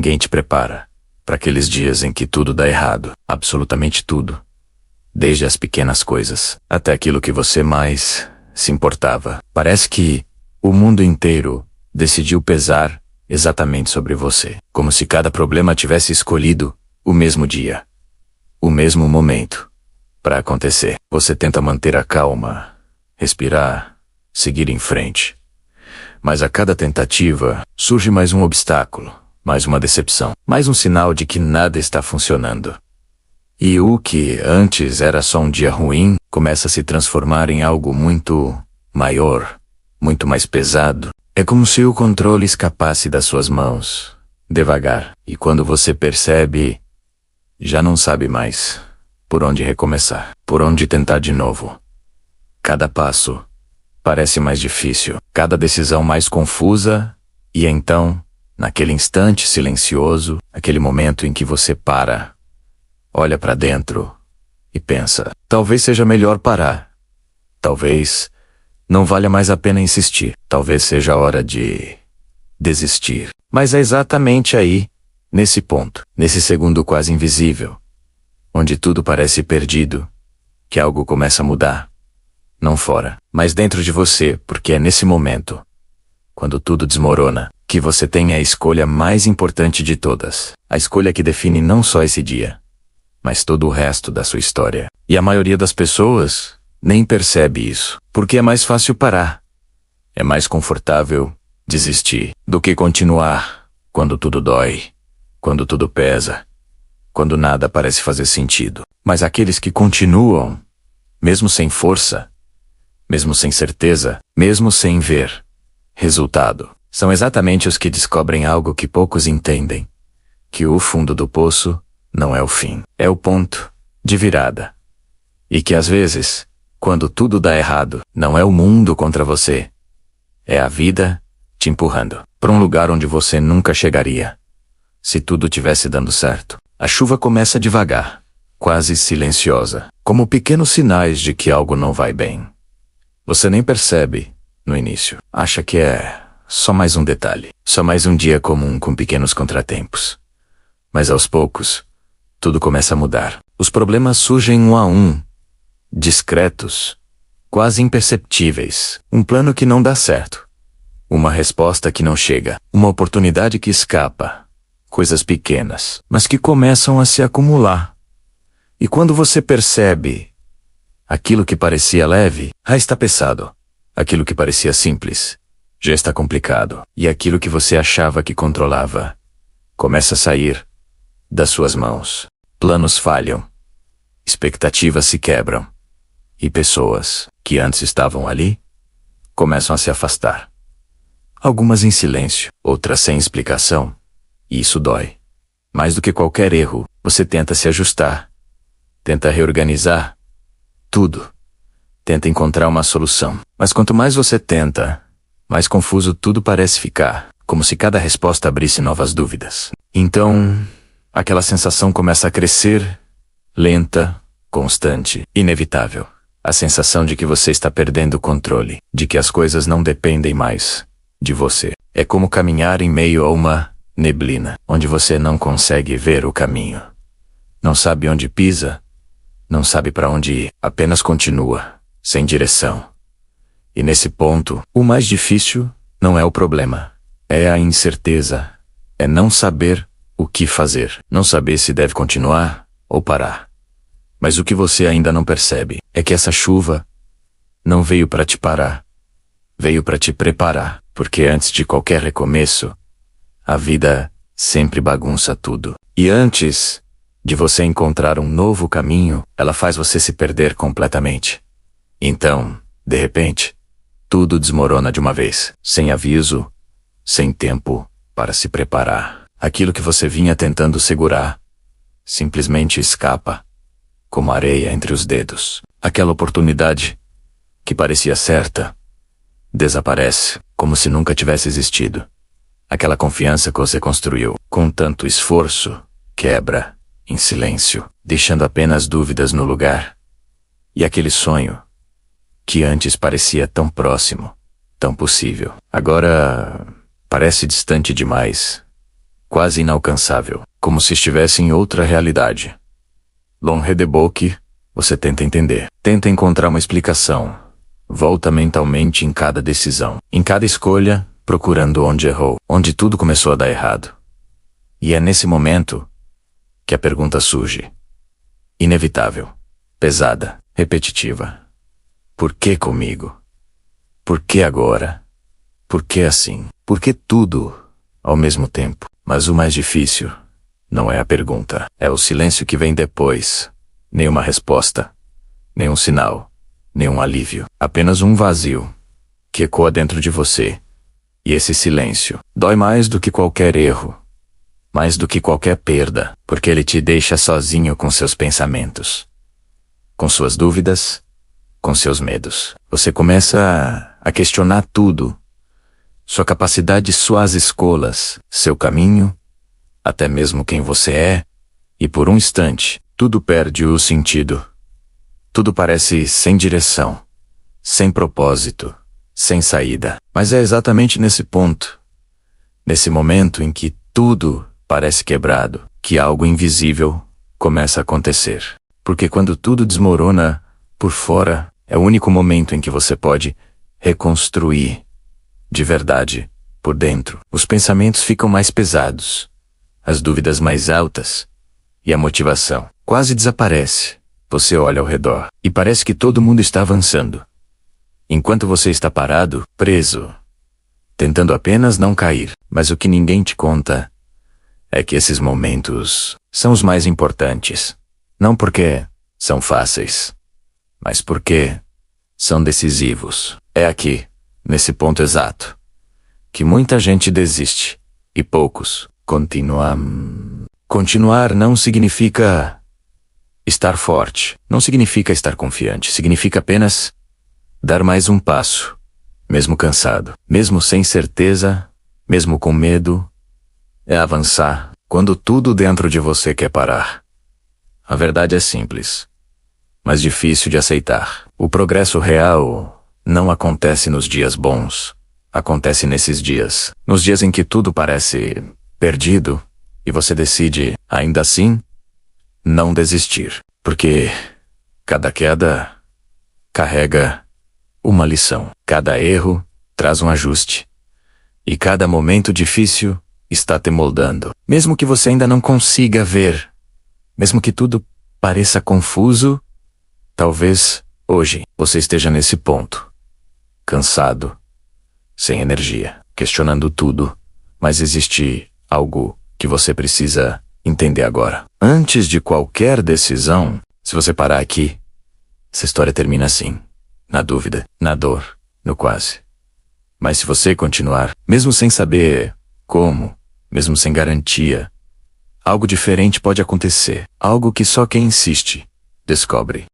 ninguém te prepara para aqueles dias em que tudo dá errado, absolutamente tudo. Desde as pequenas coisas até aquilo que você mais se importava. Parece que o mundo inteiro decidiu pesar exatamente sobre você, como se cada problema tivesse escolhido o mesmo dia, o mesmo momento para acontecer. Você tenta manter a calma, respirar, seguir em frente. Mas a cada tentativa surge mais um obstáculo, mais uma decepção, mais um sinal de que nada está funcionando. E o que antes era só um dia ruim começa a se transformar em algo muito maior, muito mais pesado. É como se o controle escapasse das suas mãos, devagar. E quando você percebe, já não sabe mais por onde recomeçar, por onde tentar de novo. Cada passo parece mais difícil, cada decisão mais confusa, e então, naquele instante silencioso, aquele momento em que você para, olha para dentro e pensa, talvez seja melhor parar. Talvez não valha mais a pena insistir. Talvez seja a hora de desistir. Mas é exatamente aí, nesse ponto, nesse segundo quase invisível, onde tudo parece perdido, que algo começa a mudar. Não fora, mas dentro de você, porque é nesse momento, quando tudo desmorona, que você tem a escolha mais importante de todas. A escolha que define não só esse dia, mas todo o resto da sua história. E a maioria das pessoas nem percebe isso, porque é mais fácil parar. É mais confortável desistir do que continuar quando tudo dói, quando tudo pesa, quando nada parece fazer sentido. Mas aqueles que continuam, mesmo sem força, mesmo sem certeza, mesmo sem ver resultado, são exatamente os que descobrem algo que poucos entendem, que o fundo do poço não é o fim, é o ponto de virada. E que às vezes, quando tudo dá errado, não é o mundo contra você, é a vida te empurrando para um lugar onde você nunca chegaria. Se tudo tivesse dando certo, a chuva começa devagar, quase silenciosa, como pequenos sinais de que algo não vai bem. Você nem percebe no início, acha que é só mais um detalhe, só mais um dia comum com pequenos contratempos. Mas aos poucos, tudo começa a mudar. Os problemas surgem um a um, discretos, quase imperceptíveis. Um plano que não dá certo, uma resposta que não chega, uma oportunidade que escapa. Coisas pequenas, mas que começam a se acumular. E quando você percebe, aquilo que parecia leve, já está pesado. Aquilo que parecia simples, já está complicado. E aquilo que você achava que controlava, começa a sair das suas mãos. Planos falham, expectativas se quebram. E pessoas, que antes estavam ali, começam a se afastar. Algumas em silêncio, outras sem explicação. E isso dói. Mais do que qualquer erro, você tenta se ajustar. Tenta reorganizar tudo. Tenta encontrar uma solução. Mas quanto mais você tenta, mais confuso tudo parece ficar. Como se cada resposta abrisse novas dúvidas. Então, aquela sensação começa a crescer, lenta, constante, inevitável. A sensação de que você está perdendo o controle, de que as coisas não dependem mais de você. É como caminhar em meio a uma neblina, onde você não consegue ver o caminho. Não sabe onde pisa, não sabe para onde ir, apenas continua, sem direção. E nesse ponto, o mais difícil não é o problema, é a incerteza, é não saber o que fazer, não saber se deve continuar ou parar. Mas o que você ainda não percebe é que essa chuva não veio para te parar, veio para te preparar, porque antes de qualquer recomeço, a vida sempre bagunça tudo. E antes de você encontrar um novo caminho, ela faz você se perder completamente. Então, de repente, tudo desmorona de uma vez, sem aviso, sem tempo para se preparar. Aquilo que você vinha tentando segurar simplesmente escapa, como areia entre os dedos. Aquela oportunidade, que parecia certa, desaparece, como se nunca tivesse existido. Aquela confiança que você construiu com tanto esforço, quebra, em silêncio, deixando apenas dúvidas no lugar. E aquele sonho, que antes parecia tão próximo, tão possível, agora parece distante demais. quase inalcançável, como se estivesse em outra realidade. Longe de Boque, você tenta entender, tenta encontrar uma explicação, volta mentalmente em cada decisão, em cada escolha, procurando onde errou, onde tudo começou a dar errado. E é nesse momento que a pergunta surge. Inevitável, pesada, repetitiva. Por que comigo? Por que agora? Por que assim? Por que tudo ao mesmo tempo? Mas o mais difícil não é a pergunta, é o silêncio que vem depois. Nenhuma resposta, nenhum sinal, nenhum alívio. Apenas um vazio que ecoa dentro de você. E esse silêncio dói mais do que qualquer erro, mais do que qualquer perda, porque ele te deixa sozinho com seus pensamentos, com suas dúvidas, com seus medos. Você começa a questionar tudo. Sua capacidade, suas escolhas, seu caminho, até mesmo quem você é, e por um instante, tudo perde o sentido. Tudo parece sem direção, sem propósito, sem saída. Mas é exatamente nesse ponto, nesse momento em que tudo parece quebrado, que algo invisível começa a acontecer. Porque quando tudo desmorona por fora, é o único momento em que você pode reconstruir de verdade por dentro. Os pensamentos ficam mais pesados, as dúvidas mais altas, e a motivação quase desaparece. Você olha ao redor e parece que todo mundo está avançando, enquanto você está parado, preso, tentando apenas não cair. Mas o que ninguém te conta é que esses momentos são os mais importantes. Não porque são fáceis, mas porque são decisivos. É aqui, nesse ponto exato, que muita gente desiste e poucos continuam. Continuar não significa estar forte, não significa estar confiante, significa apenas dar mais um passo, mesmo cansado, mesmo sem certeza, mesmo com medo. É avançar quando tudo dentro de você quer parar. A verdade é simples, mas difícil de aceitar. O progresso real não acontece nos dias bons, acontece nesses dias, nos dias em que tudo parece perdido, e você decide, ainda assim, não desistir, porque cada queda carrega uma lição, cada erro traz um ajuste, e cada momento difícil está te moldando. Mesmo que você ainda não consiga ver, mesmo que tudo pareça confuso, talvez hoje você esteja nesse ponto, cansado, sem energia, questionando tudo, mas existe algo que você precisa entender agora. Antes de qualquer decisão, se você parar aqui, essa história termina assim, na dúvida, na dor, no quase. Mas se você continuar, mesmo sem saber como, mesmo sem garantia, algo diferente pode acontecer, algo que só quem insiste descobre.